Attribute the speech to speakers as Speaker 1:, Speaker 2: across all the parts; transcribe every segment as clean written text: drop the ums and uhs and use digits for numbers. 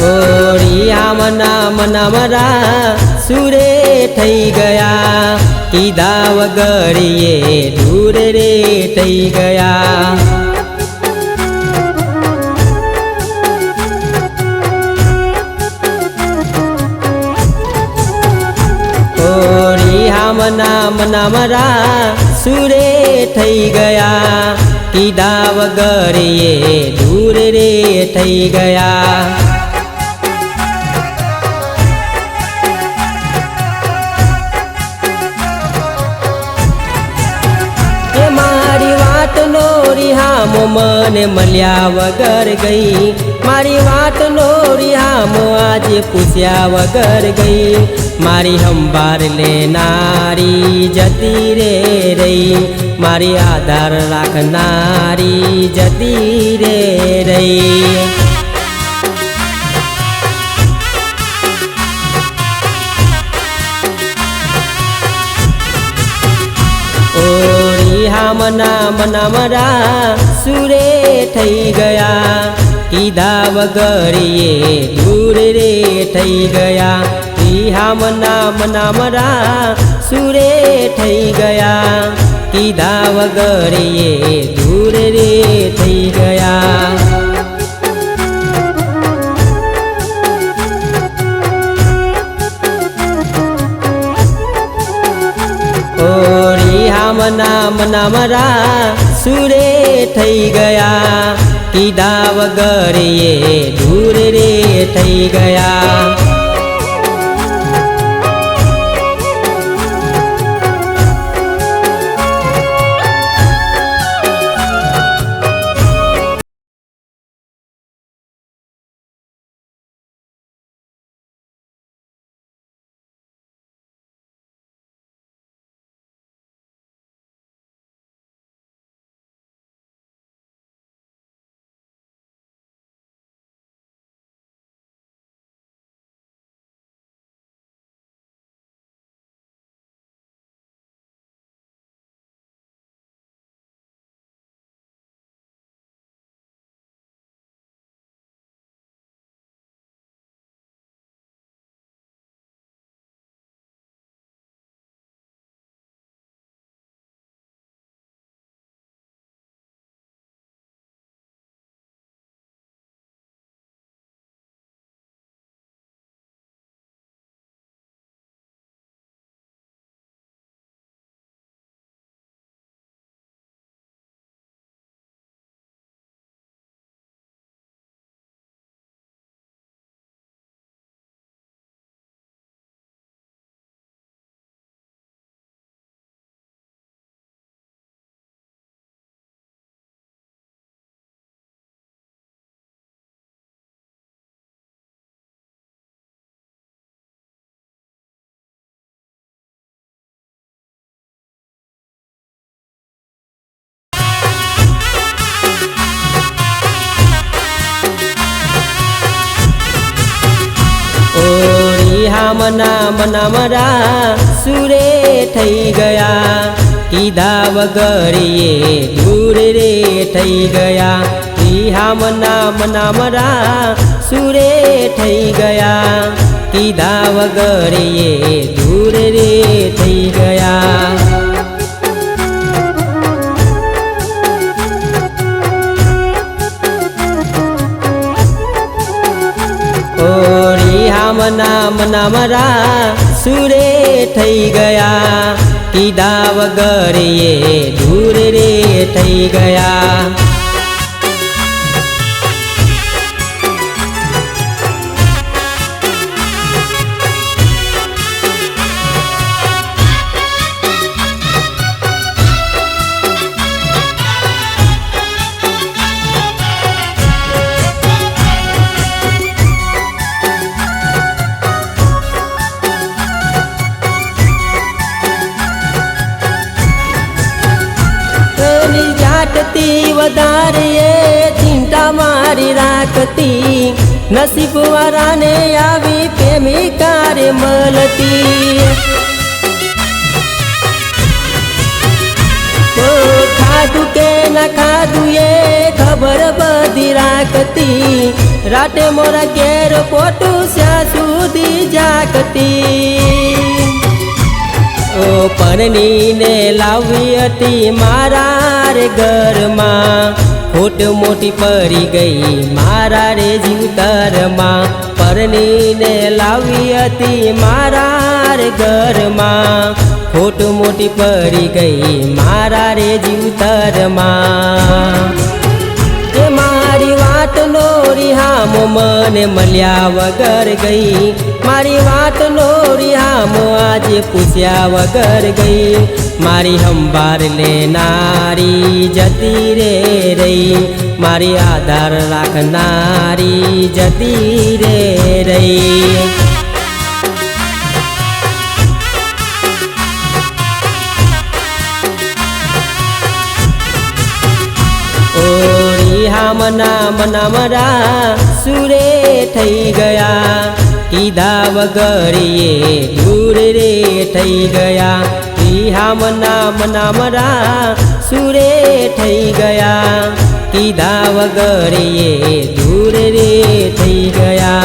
Speaker 1: ઓરિયામના મનમરા સુરે થઈ ગયા કીધા વગર એ દૂર રે થઈ ગયા ઓરિયામના મનમરા સુરે થઈ ગયા કીધા વગર એ દૂર રે થઈ ગયા મારી વાતનો રિહામો મને મળ્યા વગર ગઈ મારી વાતનો રિહામો આજે પૂછ્યા વગર ગઈ મારી સંભાળ લેનારી જતી રે રહી મારી આધાર રાખનારી જતી રે રહી ઓરિયામના મનમરા સુરે થઈ ગયા કીધા વગર એ દૂર રે થઈ ગયા ઓરિયામના મનમરા સુરે થઈ ગયા કીધા વગર એ દૂર રે થઈ ગયા ઓરિયામના મનમરા સુરે થઈ ગયા કીધા વગર એ દૂર રે થઈ ગયા ઓરિયામના મનમરા સુરે થઈ ગયા કીધા વગર એ દૂર રે થઈ ગયા ઓરિયામના મનમરા સુરે થઈ ગયા કીધા વગર એ દૂર રે થઈ ગયા ઓરિયામના મનમરા સુરે થઈ ગયા કીધા વગર એ દૂર રે થઈ ગયા વધારે ચિંતા મારી રાખતી નસીબ વાળાને આવી પ્રેમિકા રે મળતી ખાધું કે ન ખાધું એ ખબર બધી રાખતી, રાતે મોરા ઘેર પોટું શ્યાં સુધી જાગતી। ઓ પરણીને લાવી હતી મારા રે ઘરમાં, ખોટ મોટી પડી ગઈ મારા રે જીવતરમાં। પરણીને લાવી હતી મારા રે ઘરમાં, ખોટ મોટી પડી ગઈ મારા રે જીવતરમાં। એ મારી વાતનો રિહામો મને મળ્યા વગર ગઈ, મારી વાતનો રિહામો આજે પૂછ્યા વગર ગઈ। મારી સંભાળ લેનારી જતી રે રહી, મારી આધાર રાખનારી જતી રે રહી। રિહામના મનામરા સુરે થઈ ગયા, કીધા વગર એ દૂર રે થઈ ગયા। રિહામના મનામરા સુરે થઈ ગયા, કીધા વગર એ દૂર રે થઈ ગયા।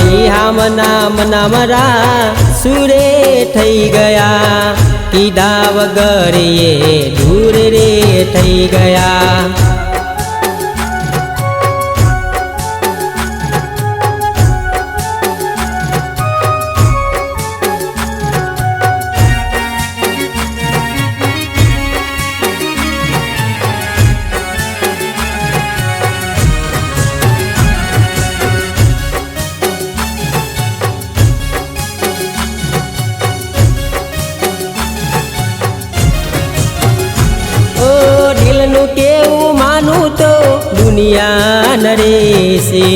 Speaker 1: રિહામના મનામરા સુરે થઈ ગયા, કીધા વગર એ દૂર રે થઈ ગયા। કેવું માનું તો દુનિયા નરેશે,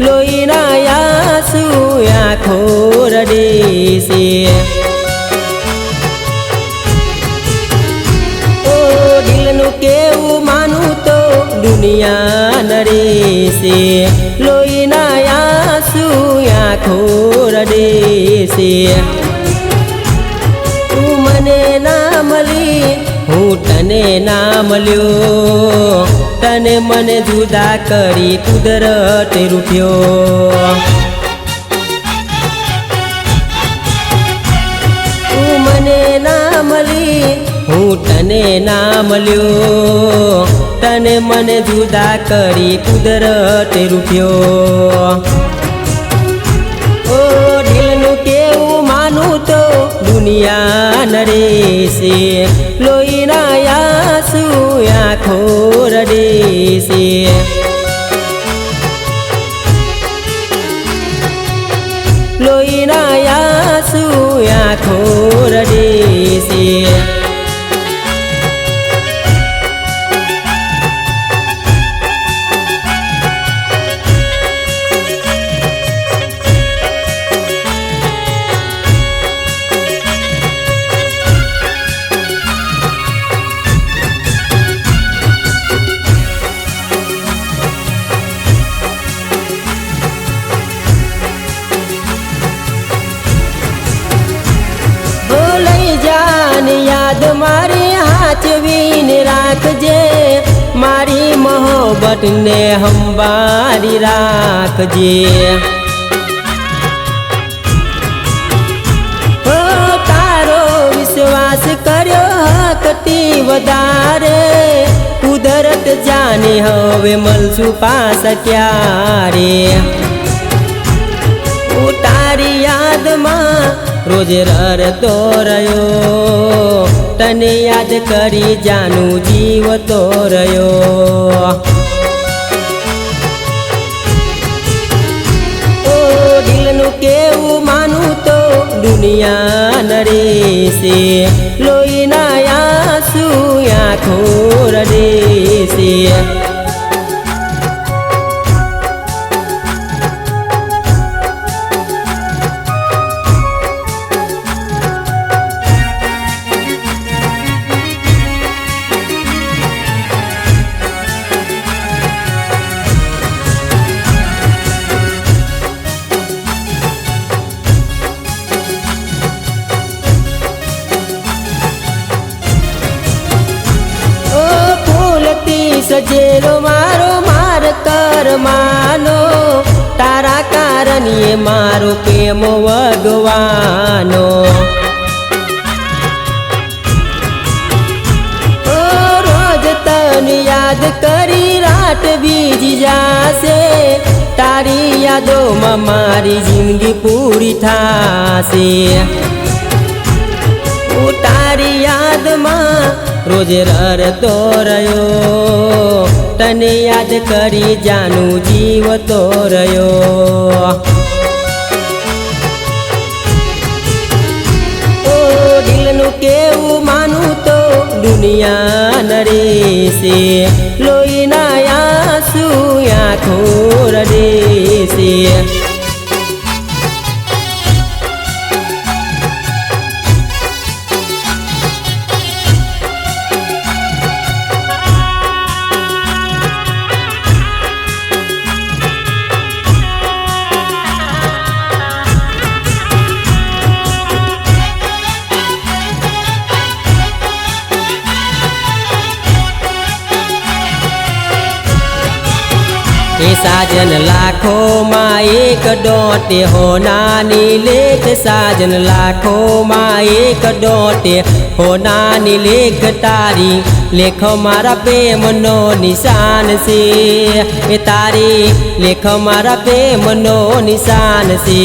Speaker 1: લોહીના આંસુ આંખો રડેશે। ઓ દિલનું કેવું માનું તો દુનિયા નરેશે, લોહીના આંસુ આંખો રડેશે। તું મને ના મળી હું તને ના મળ્યો, તને મને જુદા કરી કુદરત રૂઠ્યો। તું મને ના મળી હું તને ના મળ્યો, તને મને જુદા કરી કુદરત રૂઠ્યો। ઓ દિલનું કેવું માનું તો દુનિયા નરેશે, લોહીના આંસુ આંખો રડેશે। લોહીના આંસુ આંખો રડેશે। યાદ મારી હાચવીને રાખજે, મારી મોહબ્બતને સંભાળી રાખજે। તારો વિશ્વાસ કર્યો હકથી વધારે, કુદરત જાને હવે મળશું પાછા ક્યારે। તારી યાદમાં રોજ રડતો રહ્યો, તને યાદ કરી જાનું જીવતો રહ્યો। ઓ દિલનું કેવું માનું તો દુનિયા નરેશે, લોહીના આંસુ આંખો રડેશે। સજેલો મારો માર કરમાનો તારા કારણીએ મારો પ્રેમ વગવાનો રોજ તને યાદ કરી રાત બીજી જાશે તારી યાદોમાં મારી જિંદગી પૂરી થાશે તારી યાદમાં રોજ રડતો રહ્યો તને યાદ કરી જાનું જીવતો રહ્યો ઓ દિલનું કેવું માનું તો દુનિયા નડે છે લોહીના આંસુ આંખો રડે છે એ સાજન લાખોમાં એક ડોટે હોનાની લેખ સાજન લાખોમાં એક ડોટે હોનાની લેખ તારી લેખ મારા પ્રેમનો નિશાન છે એ તારી લેખ મારા પ્રેમનો નિશાન છે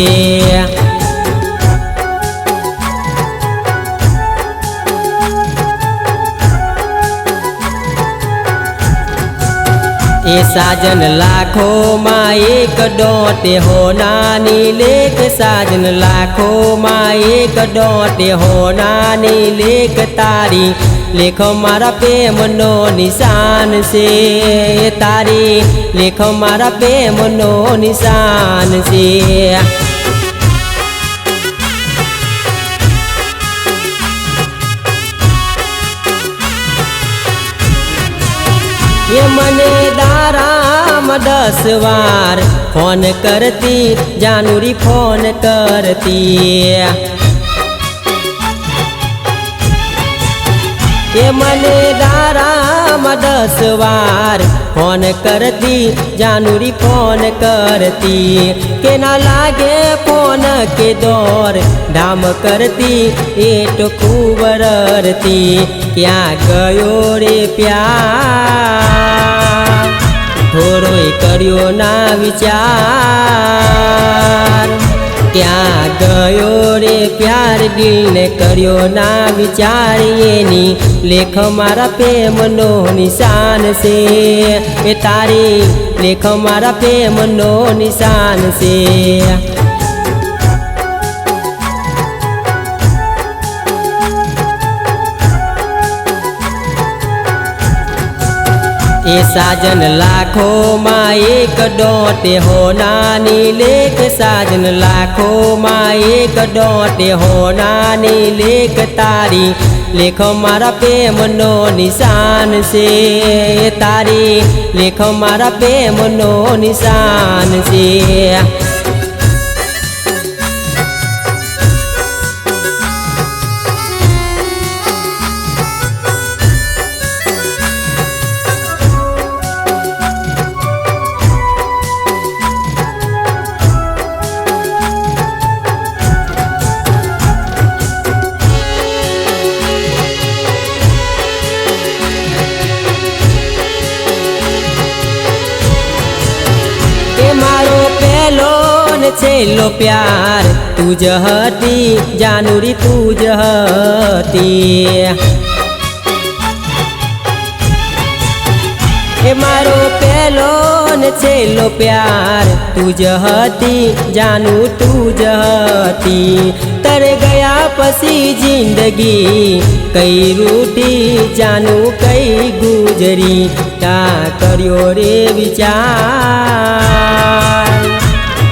Speaker 1: એ સાજન લાખોમાં એક ડોટે હોનાની લેખ સાજન લાખોમાં એક ડોટે હોનાની લેખ તારી લેખ મારા પ્રેમનો નિશાન છે તારી લેખ મારા પ્રેમનો નિશાન છે ये मने दाराम 10 वार फोन करती जानूरी फोन करती ये मने दाराम 10 वार फोन करती जानूरी फोन करती के ना लागे फोन के दौर धाम करती ये तो खूब रड़ती क्या गयो रे प्यार थोड़ोय कर्यो ना विचार क्या गयो रे प्यार दिल ने कर्यो ना विचार एनी लेख मारा प्रेमनो निशान से ए तारी लेख मारा प्रेमनो निशान से ए साजन लाखों एक डोटे होनानी लेख साजन लाखों एक डोटे होनानी लेख तारी लेख मारा प्रेमनो निशान से तारी लेख मारा प्रेमनो निशान से मारो पहलो न छेल्लो प्यार तुज हती जानूरी तुज हती ए मारो पहलो न छेल्लो प्यार तुज हती जानू तुज हती तर गया पसी जिंदगी कई रूठी जानू कई गुजरी क्या कर्यो रे विचार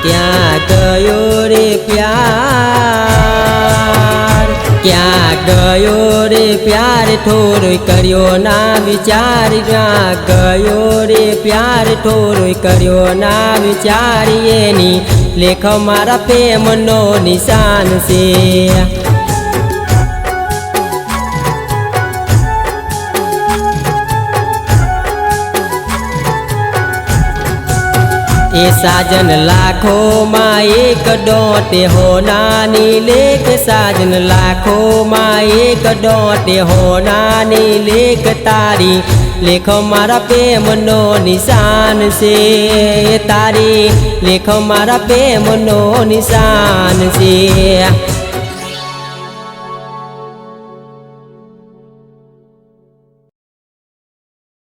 Speaker 1: क्या गयो रे प्यार क्या गयो रे प्यार थोड़ोय कर्यो ना विचार क्या गयो रे प्यार थोड़ोय कर्यो ना विचार एनी लेख मारा प्रेमनो निशान से એ સાજન લાખોમાં એક ડોટે હોનાની લેખ સાજન લાખોમાં એક ડોટે હોનાની લેખ તારી લેખ મારા પ્રેમનો નિશાન છે તારી લેખ મારા પ્રેમનો નિશાન છે